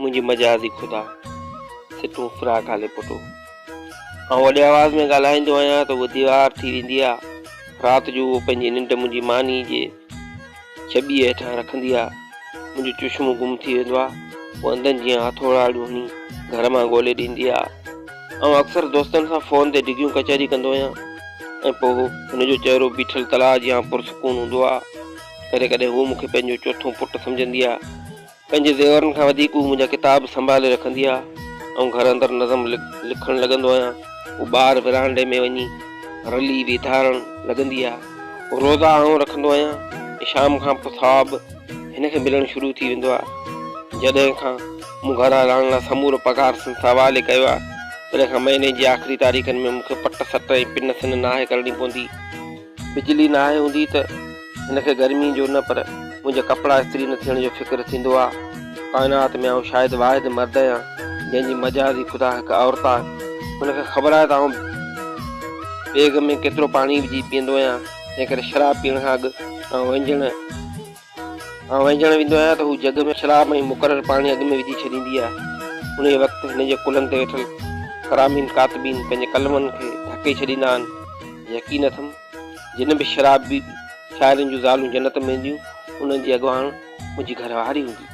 मुंहिंजी मजाज़ी खुदा सिटूं फ्राक हाले पुटो। वॾे आवाज़ में ॻाल्हाईंदो आहियां त उहा दीवार थी वेंदी आहे। राति जो उहो पंहिंजी निंड मुंहिंजी मानी जे छॿीअ हेठां रखंदी आहे। मुंहिंजो चुश्मो गुम थी वेंदो आहे। पोइ अंदरि जीअं हथोड़ाड़ियूं हणी घर मां ॻोल्हे ॾींदी आहे। अक्सर दोस्तनि सां फ़ोन ते डिघियूं कचहरी कंदो आहियां ऐं पोइ हुनजो चहिरो बीठल तलाउ जियां पुरसकून हूंदो आहे। कॾहिं कॾहिं हू मूंखे पंहिंजो चोथों पुटु सम्झंदी आहे। पंहिंजे ज़ेवरनि खां वधीक हू मुंहिंजा किताब संभाले रखंदी आहे। घर अंदरि नज़म लिखणु लॻंदो आहियां। हू ॿाहिरि विरांडे में वञी रली विधारणु लॻंदी आहे। रोज़ा आऊं रखंदो आहियां ऐं शाम खां पोइ सवाबु हिनखे मिलणु शुरू थी वेंदो आहे। जॾहिं खां मूं घर हलाइण लाइ समूरो पघार हवाले कयो आहे, तॾहिं खां महीने जी आख़िरी तारीख़नि में मूंखे पट सट ऐं पिन सिन नाहे करणी पवंदी। बिजली नाहे हूंदी त हिनखे गर्मी जो न पर मुंहिंजा कपिड़ा इस्त्री न थियण जो फ़िक्र थींदो आहे। काइनात में आउं शायदि वाहिद मर्द आहियां जंहिंजी मजाज़ी खुदा हिकु औरत आहे। हुनखे ख़बर आहे त आउं बेग में केतिरो पाणी विझी पीअंदो आहियां। तंहिं करे शराब पीअण खां अॻु आउं वेंझण वेंदो आहियां त हू जग में शराब ऐं मुक़ररु पाणी अॻु में विझी छॾींदी आहे। उन वक़्तु हिन जे कुलनि ते वेठल करामीन कातबीन पंहिंजे कलमनि खे ढके छॾींदा आहिनि। यकीन अथमि जिन बि शराब बि शाइरनि जूं ज़ालूं जन्नत में ईंदियूं उन्हनि जी अॻुवाण मुंहिंजी घरवारी हूंदी।